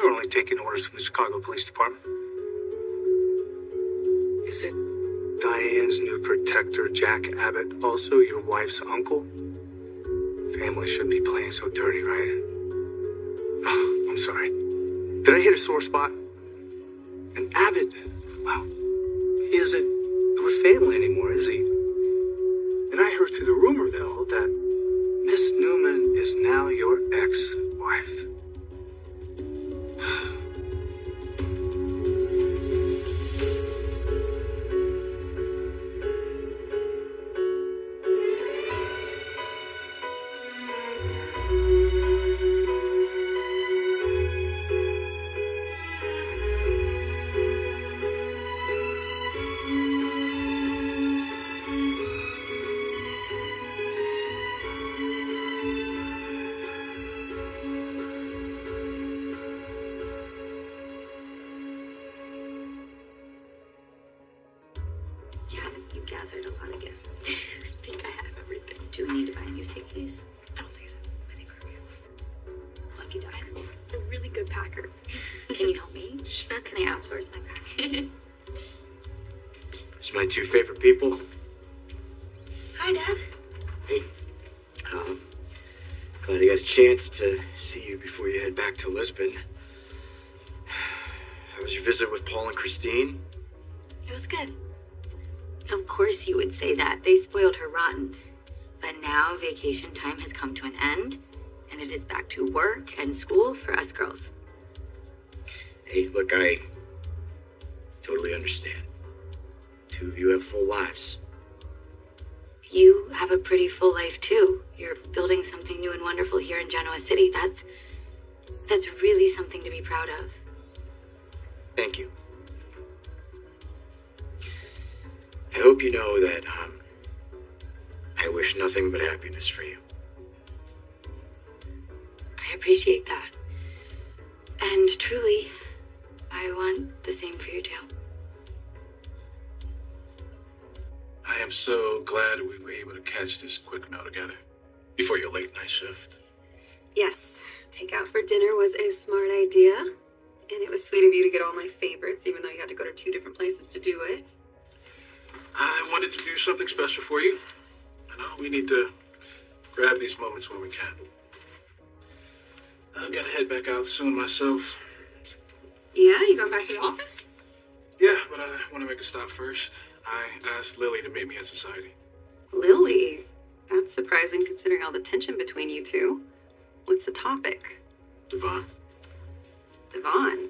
currently taking orders from the Chicago Police Department. Is it Diane's new protector, Jack Abbott, also your wife's uncle? Family shouldn't be playing so dirty, right? Oh, I'm sorry. Did I hit a sore spot? And Abbott, well, he isn't your family anymore, is he? And I heard through the rumor mill that Miss Newman is now your ex-wife. My two favorite people. Hi, Dad. Hey. Glad I got a chance to see you before you head back to Lisbon. How was your visit with Paul and Christine? It was good. Of course you would say that. They spoiled her rotten. But now vacation time has come to an end, and it is back to work and school for us girls. Hey, look, I totally understand. Two of you have full lives. You have a pretty full life too. You're building something new and wonderful here in Genoa City. That's really something to be proud of. Thank you. I hope you know that I wish nothing but happiness for you. I appreciate that. And truly, I want the same for you too. I am so glad we were able to catch this quick meal together before your late night shift. Yes, takeout for dinner was a smart idea, and it was sweet of you to get all my favorites, even though you had to go to 2 different places to do it. I wanted to do something special for you. I know we need to grab these moments when we can. I've got to head back out soon myself. Yeah, you going back to the office? Yeah, but I want to make a stop first. I asked Lily to meet me at Society. Lily? That's surprising considering all the tension between you two. What's the topic? Devon. Devon?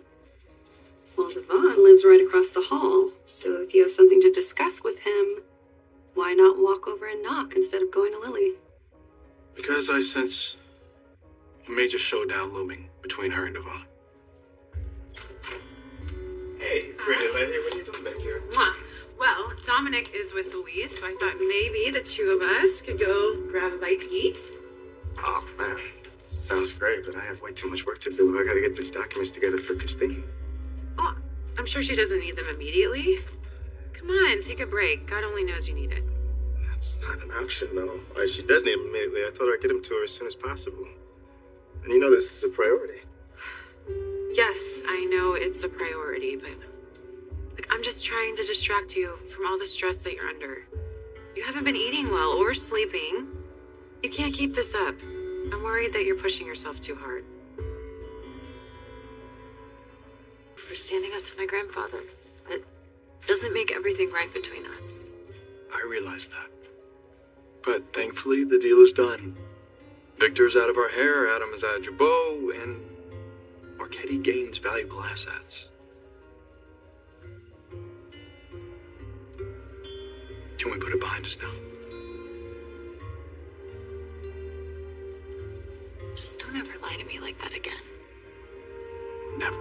Well, Devon lives right across the hall, so if you have something to discuss with him, why not walk over and knock instead of going to Lily? Because I sense a major showdown looming between her and Devon. Hey, pretty lady, what are you doing back here? Mwah. Well, Dominic is with Louise, so I thought maybe the two of us could go grab a bite to eat. Oh, man. Sounds great, but I have way too much work to do. I gotta get these documents together for Christine. Oh, I'm sure she doesn't need them immediately. Come on, take a break. God only knows you need it. That's not an option, though. She does need them immediately. I told her I'd get them to her as soon as possible. And you know this is a priority. Yes, I know it's a priority, but I'm just trying to distract you from all the stress that you're under. You haven't been eating well or sleeping. You can't keep this up. I'm worried that you're pushing yourself too hard. For standing up to my grandfather, but doesn't make everything right between us. I realize that. But thankfully, the deal is done. Victor's out of our hair, Adam is out of your bow, and Marchetti gains valuable assets. Can we put it behind us now? Just don't ever lie to me like that again. Never.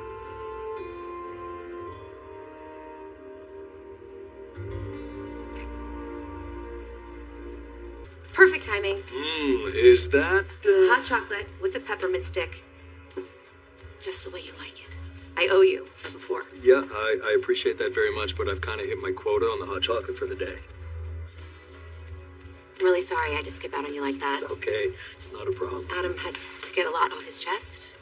Perfect timing. Is that, Hot chocolate with a peppermint stick. Just the way you like it. I owe you for before. Yeah, I appreciate that very much, but I've kind of hit my quota on the hot chocolate for the day. I'm really sorry I had to skip out on you like that. It's okay. It's not a problem. Adam had to get a lot off his chest.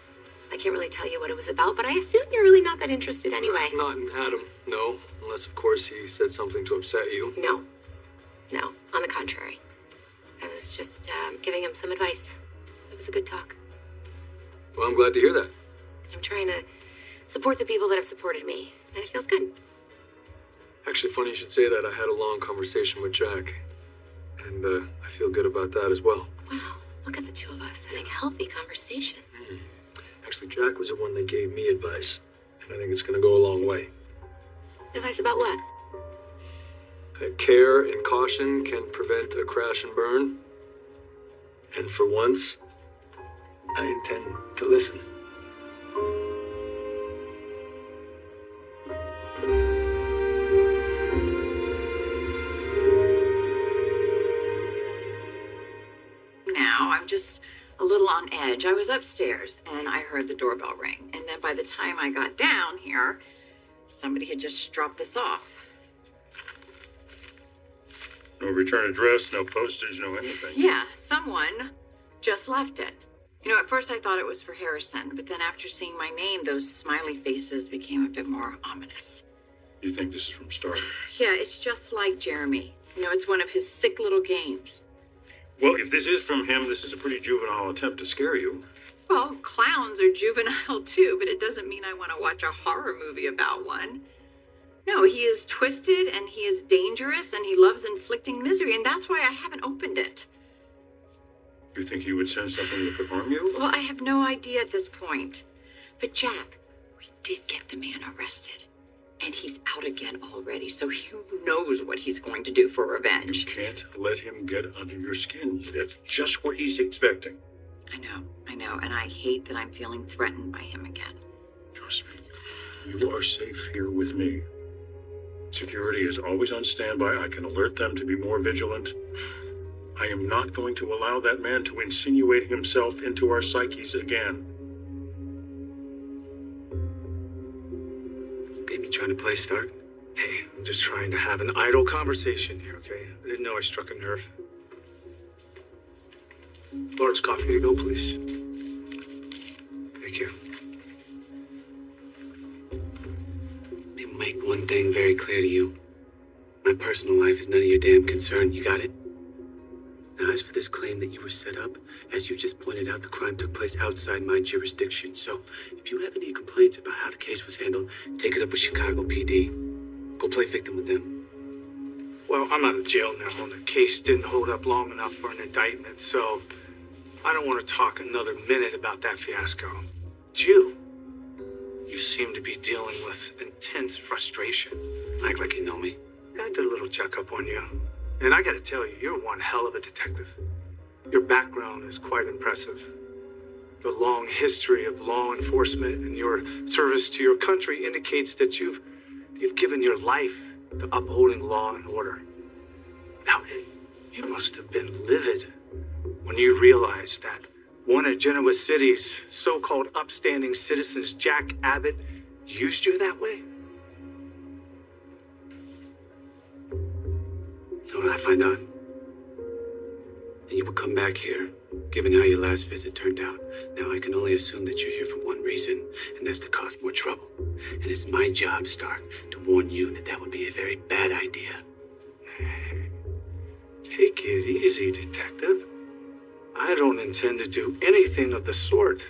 I I can't really tell you what it was about, but I assume you're really not that interested anyway. Not in Adam, no. Unless, of course, he said something to upset you. No. No, on the contrary. I was just giving him some advice. It was a good talk. Well, I'm glad to hear that. I'm trying to support the people that have supported me, and it feels good. Actually, funny you should say that. I had a long conversation with Jack, and I feel good about that as well. Wow, look at the two of us having healthy conversation. Actually, Jack was the one that gave me advice, and I think it's going to go a long way. Advice about what? That care and caution can prevent a crash and burn. And for once, I intend to listen. Now, I'm just a little on edge. I was upstairs and I heard the doorbell ring. And then by the time I got down here, somebody had just dropped this off. No return address, no postage, no anything. Yeah, someone just left it. You know, at first I thought it was for Harrison, but then after seeing my name, those smiley faces became a bit more ominous. You think this is from Stark? Yeah, it's just like Jeremy. You know, it's one of his sick little games. Well, if this is from him, this is a pretty juvenile attempt to scare you. Well, clowns are juvenile too, but it doesn't mean I want to watch a horror movie about one. No, he is twisted and he is dangerous and he loves inflicting misery, and that's why I haven't opened it. You think he would send something that could harm you? Well, I have no idea at this point. But Jack, we did get the man arrested. And he's out again already, so who knows what he's going to do for revenge. You can't let him get under your skin. That's just what he's expecting. I know, and I hate that I'm feeling threatened by him again. Trust me, you are safe here with me. Security is always on standby. I can alert them to be more vigilant. I am not going to allow that man to insinuate himself into our psyches again. Game you trying to play, Stark? Hey, I'm just trying to have an idle conversation here, okay? I didn't know I struck a nerve. Large coffee to go, please. Thank you. Let me make one thing very clear to you. My personal life is none of your damn concern. You got it? Now, as for this claim that you were set up, as you just pointed out, the crime took place outside my jurisdiction. So, if you have any complaints about how the case was handled, take it up with Chicago PD. Go play victim with them. Well, I'm out of jail now, and the case didn't hold up long enough for an indictment, so I don't want to talk another minute about that fiasco. It's you. You seem to be dealing with intense frustration. Act like you know me. I did a little checkup on you. And I gotta tell you, you're one hell of a detective. Your background is quite impressive. The long history of law enforcement and your service to your country indicates that you've given your life to upholding law and order. Now, you must have been livid when you realized that one of Genoa City's so-called upstanding citizens, Jack Abbott, used you that way. You know what I find out? That you would come back here, given how your last visit turned out. Now, I can only assume that you're here for one reason, and that's to cause more trouble. And it's my job, Stark, to warn you that that would be a very bad idea. Take it easy, Detective. I don't intend to do anything of the sort.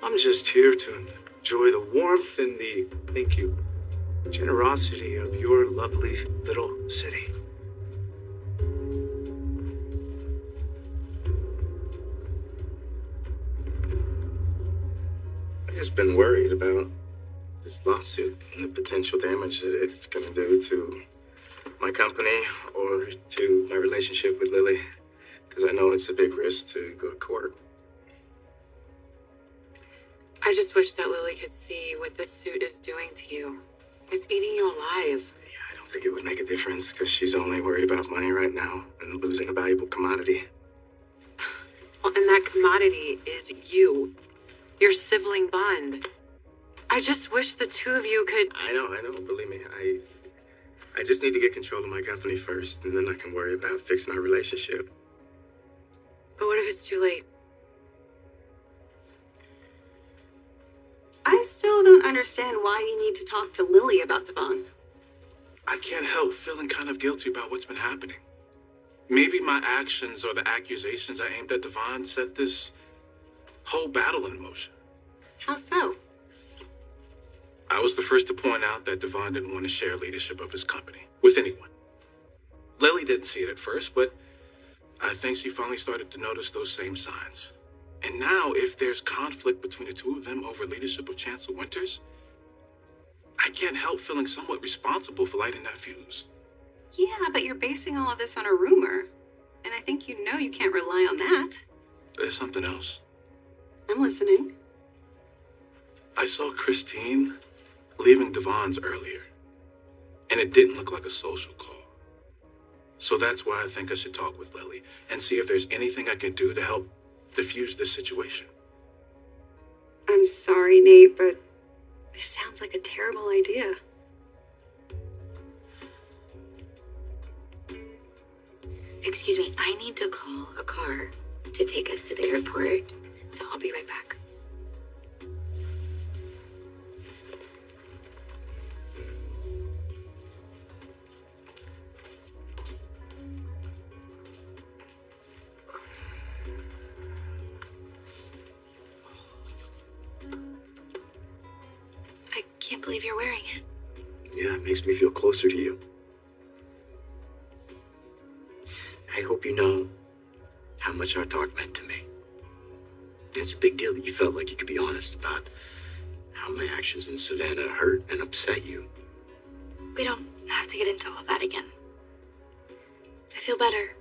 I'm just here to enjoy the warmth and the, thank you, generosity of your lovely little city. I've just been worried about this lawsuit and the potential damage that it's going to do to my company or to my relationship with Lily, because I know it's a big risk to go to court. I just wish that Lily could see what this suit is doing to you. It's eating you alive. Yeah, I don't think it would make a difference, because she's only worried about money right now and losing a valuable commodity. Well, and that commodity is you. Your sibling bond. I just wish the two of you could... I know, believe me. I just need to get control of my company first, and then I can worry about fixing our relationship. But what if it's too late? I still don't understand why you need to talk to Lily about Devon. I can't help feeling kind of guilty about what's been happening. Maybe my actions or the accusations I aimed at Devon set this whole battle in motion. How so? I was the first to point out that Devon didn't want to share leadership of his company with anyone. Lily didn't see it at first, but I think she finally started to notice those same signs. And now, if there's conflict between the two of them over leadership of Chancellor Winters, I can't help feeling somewhat responsible for lighting that fuse. Yeah, but you're basing all of this on a rumor. And I think you know you can't rely on that. There's something else. I'm listening. I saw Christine leaving Devon's earlier, and it didn't look like a social call. So that's why I think I should talk with Lily and see if there's anything I can do to help diffuse this situation. I'm sorry, Nate, but this sounds like a terrible idea. Excuse me, I need to call a car to take us to the airport, so I'll be right back. I can't believe you're wearing it. Yeah, it makes me feel closer to you. I hope you know how much our talk meant to me. It's a big deal that you felt like you could be honest about how my actions in Savannah hurt and upset you. We don't have to get into all of that again. I feel better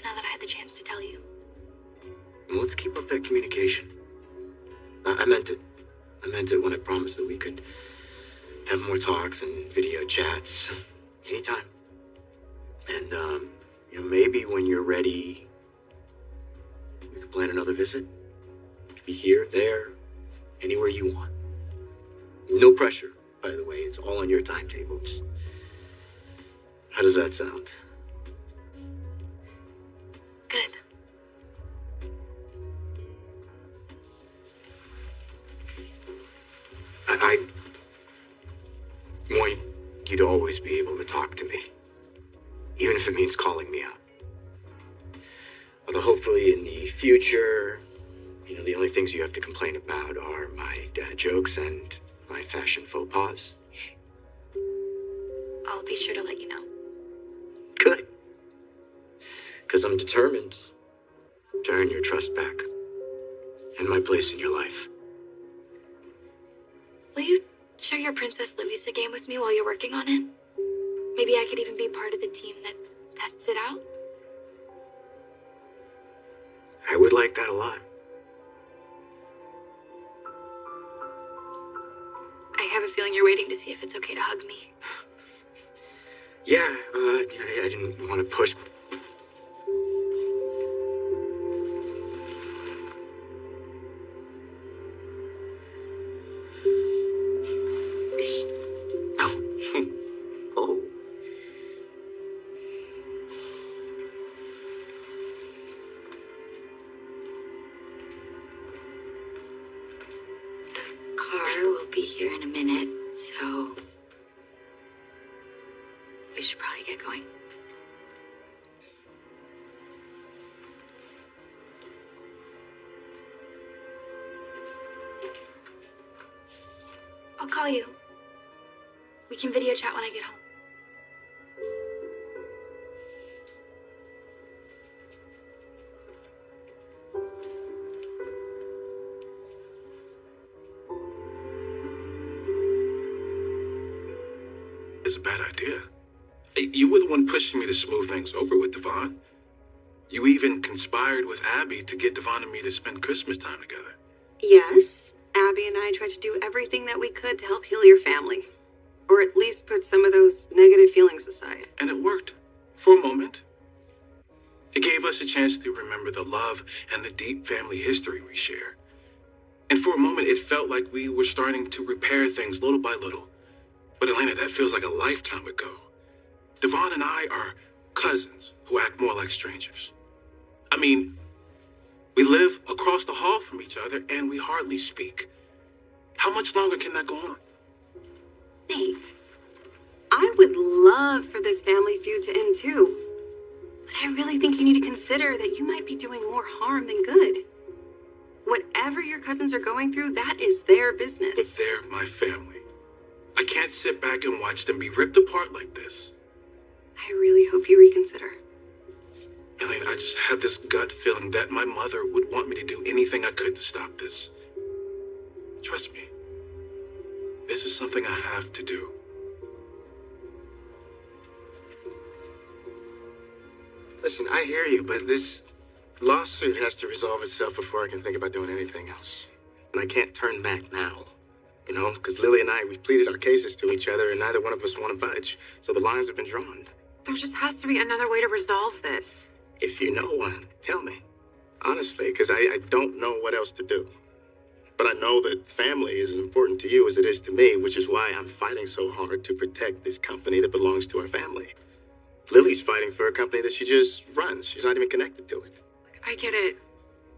now that I had the chance to tell you. Well, let's keep up that communication. I meant it. I meant it when I promised that we could have more talks and video chats anytime. And, maybe when you're ready, we could plan another visit. Be here, there, anywhere you want. No pressure, by the way. It's all on your timetable. Just, how does that sound? Good. I want you to always be able to talk to me, even if it means calling me out. Although hopefully in the future, the only things you have to complain about are my dad jokes and my fashion faux pas. I'll be sure to let you know. Good. Because I'm determined to earn your trust back and my place in your life. Will you share your Princess Louisa game with me while you're working on it? Maybe I could even be part of the team that tests it out? I would like that a lot. I have a feeling you're waiting to see if it's okay to hug me. Yeah, I didn't want to push. Oh. The car will be here in a minute, so we should probably get going. I'll call you. We can video chat when I get home. It's a bad idea. You were the one pushing me to smooth things over with Devon. You even conspired with Abby to get Devon and me to spend Christmas time together. Yes, Abby and I tried to do everything that we could to help heal your family. Or at least put some of those negative feelings aside. And it worked. For a moment. It gave us a chance to remember the love and the deep family history we share. And for a moment, it felt like we were starting to repair things little by little. But Elena, that feels like a lifetime ago. Devon and I are cousins who act more like strangers. I mean, we live across the hall from each other and we hardly speak. How much longer can that go on? Nate, I would love for this family feud to end too. But I really think you need to consider that you might be doing more harm than good. Whatever your cousins are going through, that is their business. But they're my family. I can't sit back and watch them be ripped apart like this. I really hope you reconsider. Elaine, I just had this gut feeling that my mother would want me to do anything I could to stop this. Trust me. This is something I have to do. Listen, I hear you, but this lawsuit has to resolve itself before I can think about doing anything else. And I can't turn back now. You know, because Lily and I, we've pleaded our cases to each other and neither one of us want to budge. So the lines have been drawn. There just has to be another way to resolve this. If you know one, tell me. Honestly, because I don't know what else to do. But I know that family is as important to you as it is to me, which is why I'm fighting so hard to protect this company that belongs to our family. Lily's fighting for a company that she just runs. She's not even connected to it. I get it.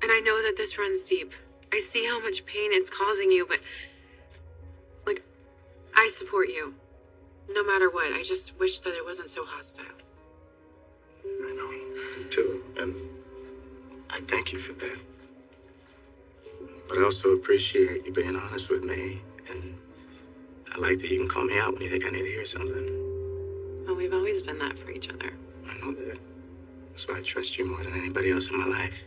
And I know that this runs deep. I see how much pain it's causing you, but... Like, I support you. No matter what, I just wish that it wasn't so hostile. I know, you too, and I thank you for that. But I also appreciate you being honest with me, and I like that you can call me out when you think I need to hear something. Well, we've always been that for each other. I know that. That's why I trust you more than anybody else in my life.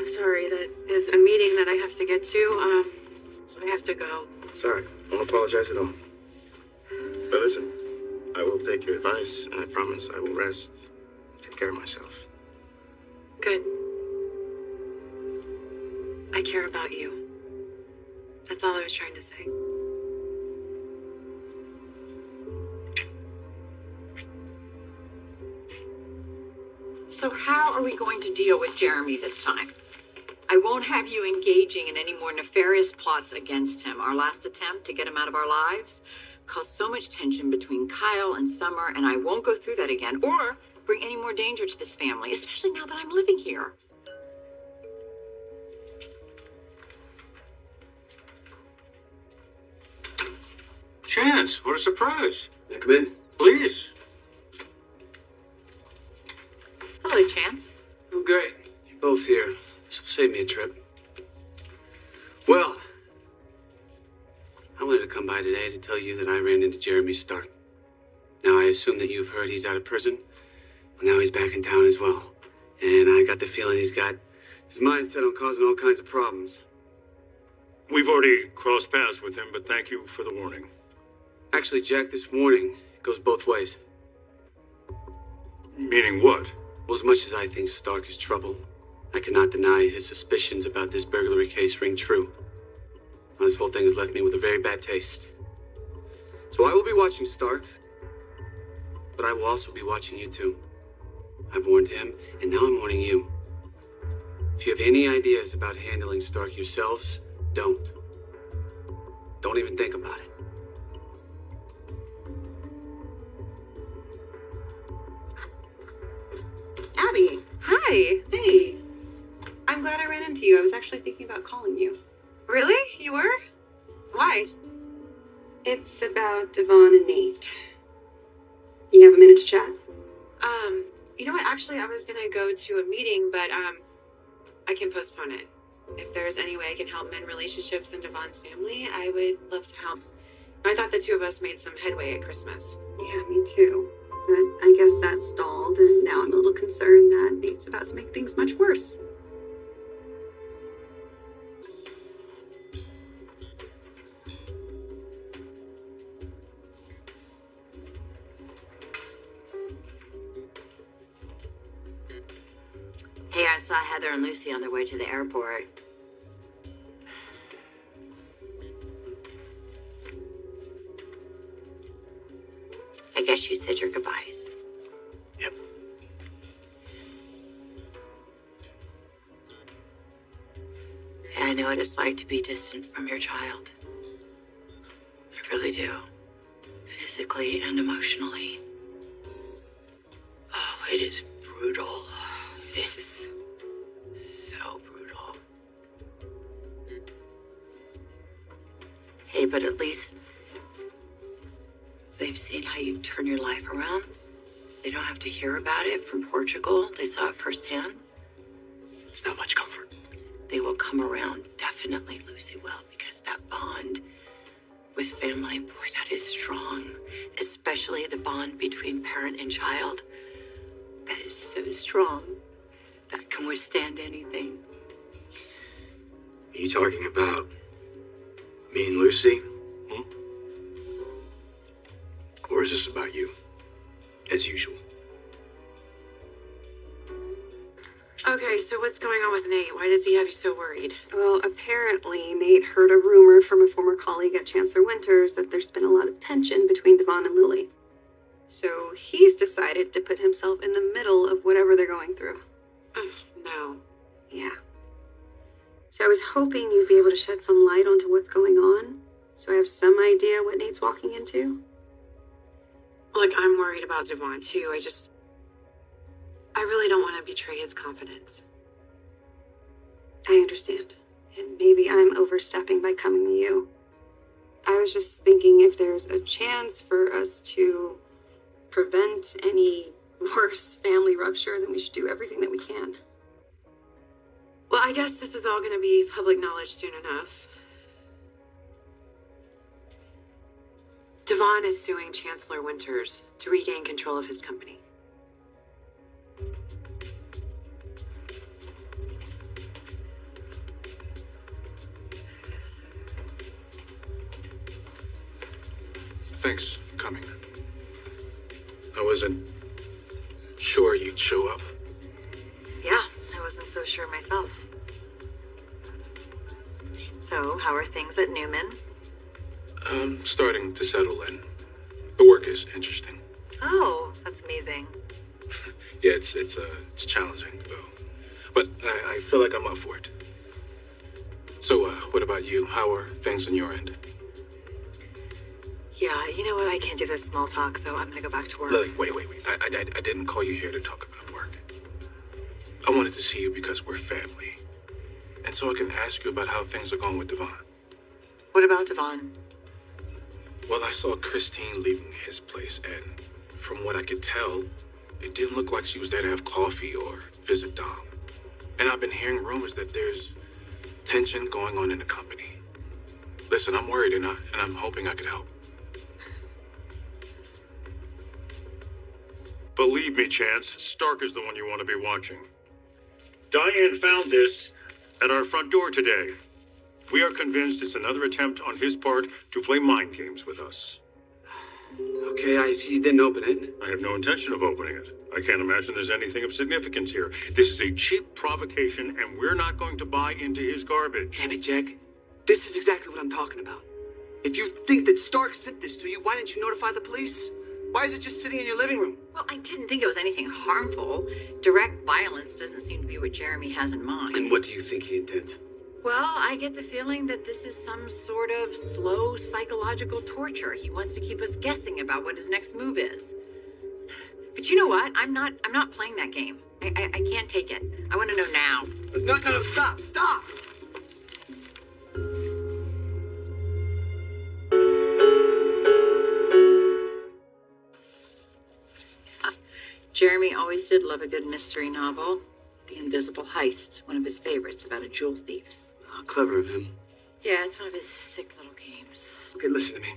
Sorry, that is a meeting that I have to get to, so I have to go. Sorry, I won't apologize at all. But listen, I will take your advice, and I promise I will rest and take care of myself. Good. I care about you. That's all I was trying to say. So how are we going to deal with Jeremy this time? I won't have you engaging in any more nefarious plots against him. Our last attempt to get him out of our lives caused so much tension between Kyle and Summer, and I won't go through that again or bring any more danger to this family, especially now that I'm living here. Chance, what a surprise. May I come in? Please. Hello, Chance. Oh, great. You're both here. This will save me a trip. Well, I wanted to come by today to tell you that I ran into Jeremy Stark. Now, I assume that you've heard he's out of prison. Well, now he's back in town as well. And I got the feeling he's got his mind set on causing all kinds of problems. We've already crossed paths with him, but thank you for the warning. Actually, Jack, this warning goes both ways. Meaning what? Well, as much as I think Stark is trouble, I cannot deny his suspicions about this burglary case ring true. This whole thing has left me with a very bad taste. So I will be watching Stark, but I will also be watching you too. I've warned him, and now I'm warning you. If you have any ideas about handling Stark yourselves, don't. Don't even think about it. Abby. Hi. Hey. I'm glad I ran into you. I was actually thinking about calling you. Really? You were? Why? It's about Devon and Nate. You have a minute to chat? You know what? Actually, I was gonna go to a meeting, but, I can postpone it. If there's any way I can help mend relationships in Devon's family, I would love to help. I thought the two of us made some headway at Christmas. Yeah, me too. But I guess that stalled, and now I'm a little concerned that Nate's about to make things much worse. Hey, I saw Heather and Lucy on their way to the airport. I guess you said your goodbyes. Yep. I know what it's like to be distant from your child. I really do. Physically and emotionally. Oh, it is brutal. It is so brutal. Hey, but at least they've seen how you turn your life around. They don't have to hear about it from Portugal. They saw it firsthand. It's not much comfort. They will come around, definitely, Lucy will, because that bond with family, boy, that is strong. Especially the bond between parent and child. That is so strong. That can withstand anything. Are you talking about me and Lucy? Or is this about you? As usual. Okay, so what's going on with Nate? Why does he have you so worried? Well, apparently Nate heard a rumor from a former colleague at Chancellor Winters that there's been a lot of tension between Devon and Lily. So he's decided to put himself in the middle of whatever they're going through. No. Yeah. So I was hoping you'd be able to shed some light onto what's going on, so I have some idea what Nate's walking into. Look, I'm worried about Devon too. I really don't want to betray his confidence. I understand. And maybe I'm overstepping by coming to you. I was just thinking if there's a chance for us to prevent any worse family rupture, then we should do everything that we can. Well, I guess this is all going to be public knowledge soon enough. Devon is suing Chancellor Winters to regain control of his company. Thanks for coming. I wasn't sure you'd show up. Yeah, I wasn't so sure myself. So, how are things at Newman? I'm starting to settle in. The work is interesting. Oh, that's amazing. Yeah, it's challenging, though. But I feel like I'm up for it. So, what about you? How are things on your end? Yeah, you know what? I can't do this small talk, so I'm gonna go back to work. Lily, wait. I didn't call you here to talk about work. I wanted to see you because we're family. And so I can ask you about how things are going with Devon. What about Devon? Well, I saw Christine leaving his place, and from what I could tell, it didn't look like she was there to have coffee or visit Dom. And I've been hearing rumors that there's tension going on in the company. Listen, I'm worried, and I'm hoping I could help. Believe me, Chance, Stark is the one you want to be watching. Diane found this at our front door today. We are convinced it's another attempt on his part to play mind games with us. Okay, I see you didn't open it. I have no intention of opening it. I can't imagine there's anything of significance here. This is a cheap provocation, and we're not going to buy into his garbage. Damn it, Jack. This is exactly what I'm talking about. If you think that Stark sent this to you, why didn't you notify the police? Why is it just sitting in your living room? Well, I didn't think it was anything harmful. Direct violence doesn't seem to be what Jeremy has in mind. And what do you think he intends? Well, I get the feeling that this is some sort of slow psychological torture. He wants to keep us guessing about what his next move is. But you know what? I'm not playing that game. I can't take it. I want to know now. No, stop! Jeremy always did love a good mystery novel. The Invisible Heist, one of his favorites about a jewel thief. How clever of him. Yeah, it's one of his sick little games. Okay, listen to me.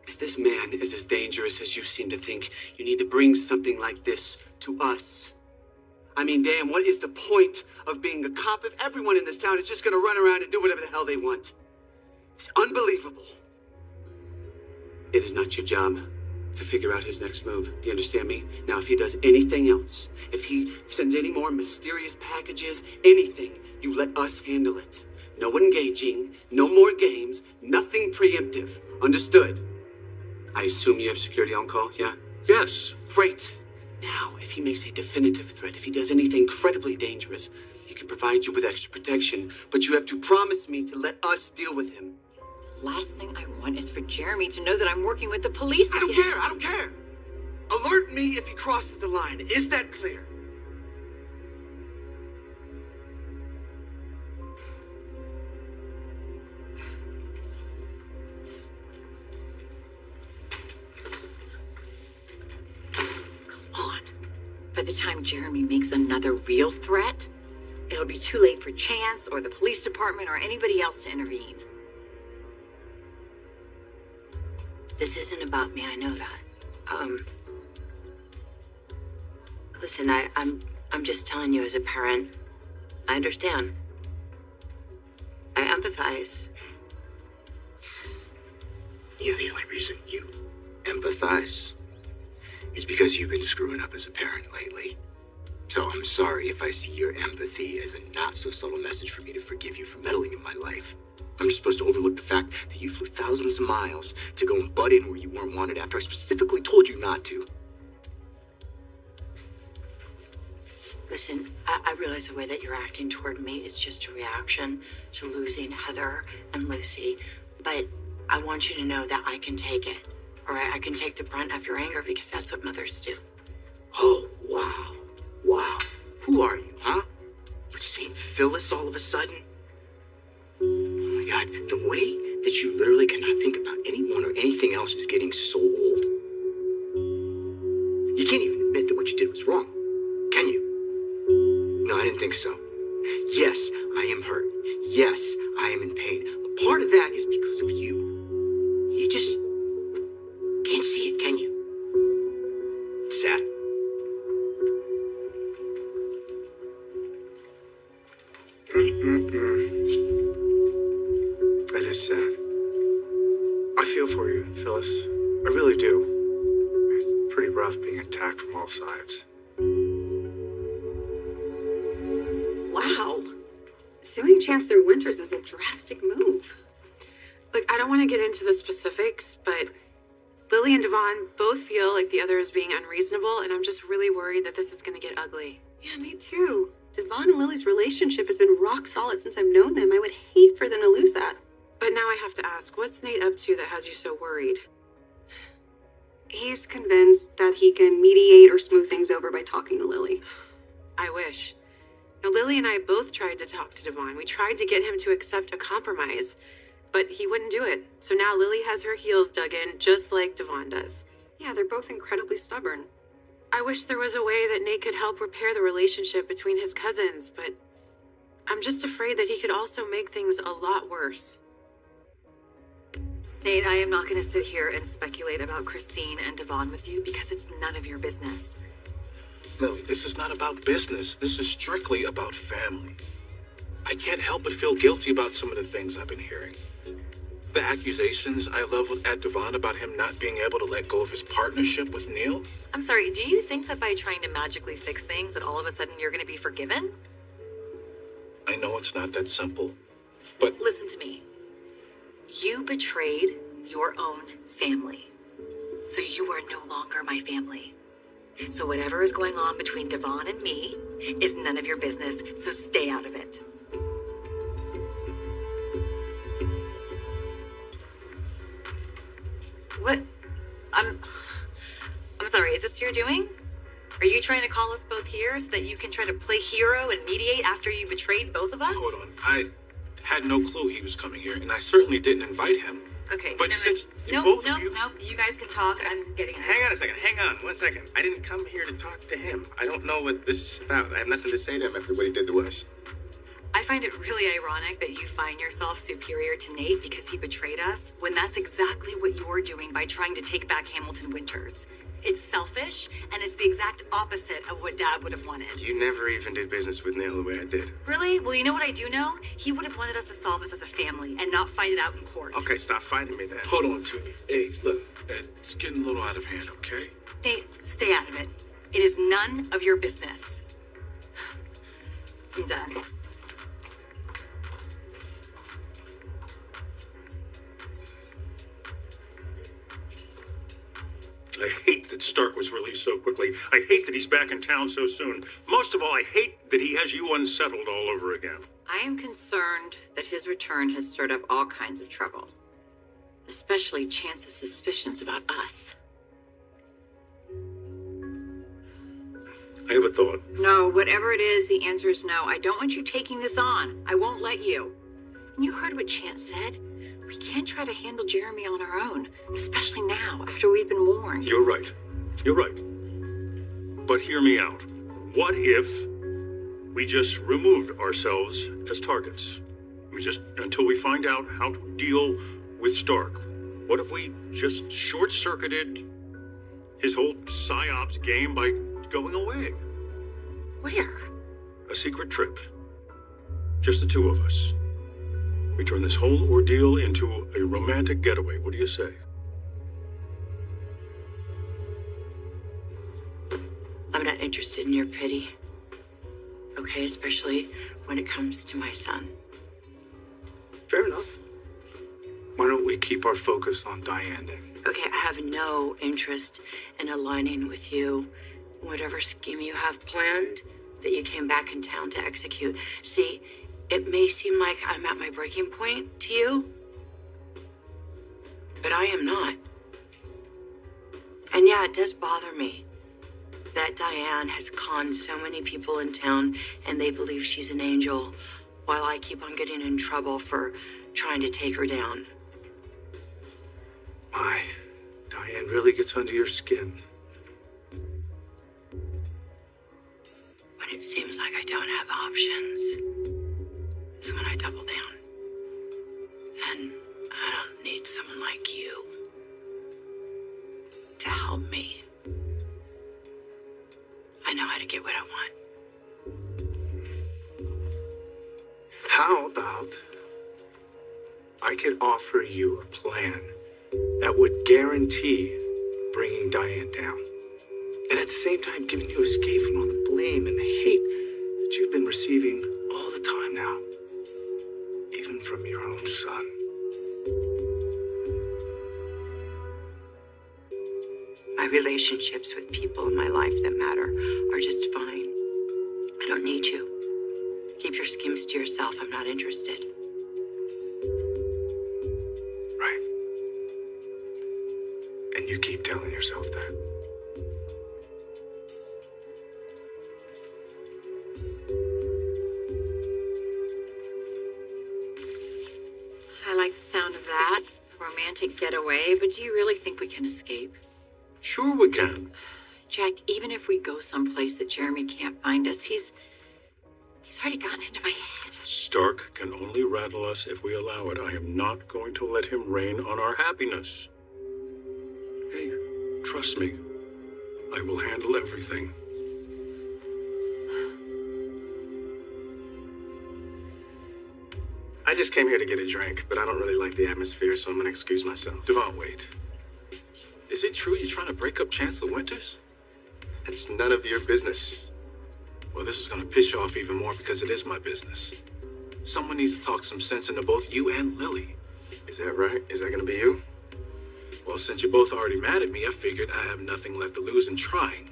If this man is as dangerous as you seem to think, you need to bring something like this to us. I mean, damn, what is the point of being a cop if everyone in this town is just gonna run around and do whatever the hell they want? It's unbelievable. It is not your job to figure out his next move. Do you understand me? Now, if he does anything else, if he sends any more mysterious packages, anything, you let us handle it. No engaging, no more games, nothing preemptive. Understood? I assume you have security on call, yeah? Yes. Great. Now, if he makes a definitive threat, if he does anything incredibly dangerous, he can provide you with extra protection, but you have to promise me to let us deal with him. Last thing I want is for Jeremy to know that I'm working with the police again. I don't care. Alert me if he crosses the line. Is that clear? the time Jeremy makes another real threat, it'll be too late for Chance or the police department or anybody else to intervene. This isn't about me, I know that. Listen, I'm just telling you as a parent, I understand. I empathize. Yeah, the only reason you empathize is because you've been screwing up as a parent lately. So I'm sorry if I see your empathy as a not-so-subtle message for me to forgive you for meddling in my life. I'm just supposed to overlook the fact that you flew thousands of miles to go and butt in where you weren't wanted after I specifically told you not to. Listen, I realize the way that you're acting toward me is just a reaction to losing Heather and Lucy, but I want you to know that I can take it, or I can take the brunt of your anger because that's what mothers do. Oh, wow. Wow. Who are you, huh? You're St. Phyllis all of a sudden? Oh my God, the way that you literally cannot think about anyone or anything else is getting so old. You can't even admit that what you did was wrong, can you? No, I didn't think so. Yes, I am hurt. Yes, I am in pain. But part of that is because of you. You just can't see it, can you? It's sad. That is sad. I feel for you, Phyllis. I really do. It's pretty rough being attacked from all sides. Wow. Suing Chancellor Winters is a drastic move. Look, I don't want to get into the specifics, but Lily and Devon both feel like the other is being unreasonable, and I'm just really worried that this is going to get ugly. Yeah, me too. Devon and Lily's relationship has been rock solid since I've known them. I would hate for them to lose that. But now I have to ask, what's Nate up to that has you so worried? He's convinced that he can mediate or smooth things over by talking to Lily. I wish. Now, Lily and I both tried to talk to Devon. We tried to get him to accept a compromise, but he wouldn't do it. So now Lily has her heels dug in, just like Devon does. Yeah, they're both incredibly stubborn. I wish there was a way that Nate could help repair the relationship between his cousins, but I'm just afraid that he could also make things a lot worse. Nate, I am not going to sit here and speculate about Christine and Devon with you because it's none of your business. Lily, this is not about business. This is strictly about family. I can't help but feel guilty about some of the things I've been hearing. The accusations I leveled at Devon about him not being able to let go of his partnership with Neil. I'm sorry, do you think that by trying to magically fix things that all of a sudden you're going to be forgiven? I know it's not that simple, but... Listen to me. You betrayed your own family. So you are no longer my family. So whatever is going on between Devon and me is none of your business, so stay out of it. What? I'm sorry, is this what you're doing? Are you trying to call us both here so that you can try to play hero and mediate after you betrayed both of us? Hold on, I had no clue he was coming here, and I certainly didn't invite him. Okay, but since no, both of you... you guys can talk. I'm getting it. Hang on a second. Hang on. 1 second. I didn't come here to talk to him. I don't know what this is about. I have nothing to say to him after what he did to us. I find it really ironic that you find yourself superior to Nate because he betrayed us, when that's exactly what you're doing by trying to take back Hamilton Winters. It's selfish, and it's the exact opposite of what Dad would have wanted. You never even did business with Neil the way I did. Really? Well, you know what I do know? He would have wanted us to solve this as a family and not fight it out in court. Okay, stop fighting me then. Hold on to me. Hey, look, it's getting a little out of hand, okay? Nate, stay out of it. It is none of your business. I'm done. I hate that Stark was released so quickly. I hate that he's back in town so soon. Most of all, I hate that he has you unsettled all over again. I am concerned that his return has stirred up all kinds of trouble. Especially Chance's suspicions about us. I have a thought. No, whatever it is, the answer is no. I don't want you taking this on. I won't let you. And you heard what Chance said. We can't try to handle Jeremy on our own, especially now, after we've been warned. You're right. You're right. But hear me out. what if we just removed ourselves as targets? Until we find out how to deal with Stark. What if we just short-circuited his whole PsyOps game by going away? Where? A secret trip. Just the two of us. We turn this whole ordeal into a romantic getaway. What do you say? I'm not interested in your pity. Okay, especially when it comes to my son. Fair enough. Why don't we keep our focus on Diane then? Okay, I have no interest in aligning with you. Whatever scheme you have planned that you came back in town to execute. See, it may seem like I'm at my breaking point to you, but I am not. And yeah, it does bother me that Diane has conned so many people in town and they believe she's an angel while I keep on getting in trouble for trying to take her down. My, Diane really gets under your skin. When it seems like I don't have options is when I double down. And I don't need someone like you to help me. I know how to get what I want. How about I could offer you a plan that would guarantee bringing Diane down, and at the same time giving you escape from all the blame and the hate that you've been receiving all the time now, even from your own son. My relationships with people in my life that matter are just fine. I don't need you. Keep your schemes to yourself. I'm not interested. Right. And you keep telling yourself that. I like the sound of that. A romantic getaway, but do you really think we can escape? Sure we can. Jack, even if we go someplace that Jeremy can't find us, he's already gotten into my head. Stark can only rattle us if we allow it. I am not going to let him reign on our happiness. Hey, trust me. I will handle everything. I just came here to get a drink, but I don't really like the atmosphere, so I'm gonna excuse myself. Devon, wait. Is it true you're trying to break up Chancellor Winters? It's none of your business. Well, this is gonna piss you off even more because it is my business. Someone needs to talk some sense into both you and Lily. Is that right? Is that gonna be you? Well, since you're both already mad at me, I figured I have nothing left to lose in trying.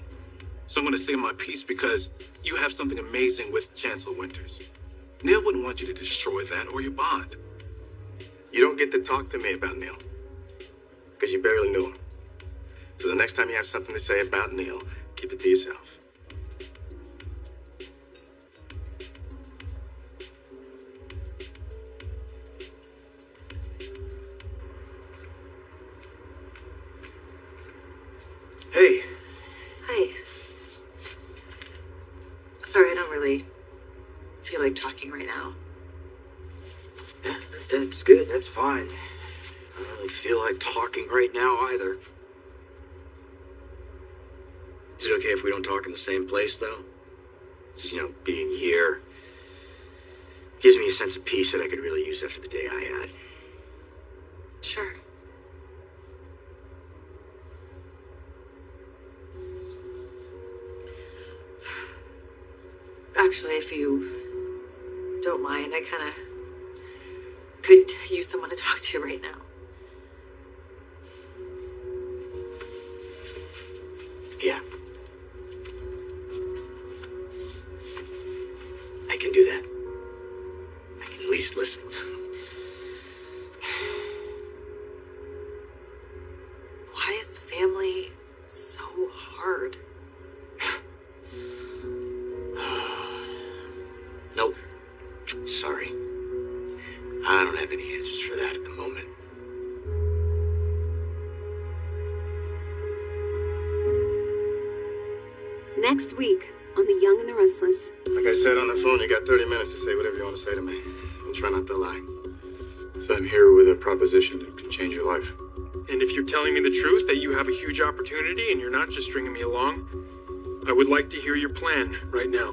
So I'm gonna say my piece because you have something amazing with Chancellor Winters. Neil wouldn't want you to destroy that or your bond. You don't get to talk to me about Neil, because you barely knew him. So the next time you have something to say about Neil, keep it to yourself. Hey. Hi. Sorry, I don't really feel like talking right now. Yeah, that's good. That's fine. I don't really feel like talking right now either. Is it okay if we don't talk in the same place, though? Just, being here gives me a sense of peace that I could really use after the day I had. Sure. Actually, if you don't mind, I kind of could use someone to talk to right now. Yeah. I can do that. I can at least listen. Why is family so hard? Nope. Sorry. I don't have any answers for that at the moment. Next week on the young and the restless. Like I said on the phone, you got 30 minutes to say whatever you want to say to me. And try not to lie. So I'm here with a proposition that can change your life. And if you're telling me the truth, that you have a huge opportunity and you're not just stringing me along, I would like to hear your plan right now.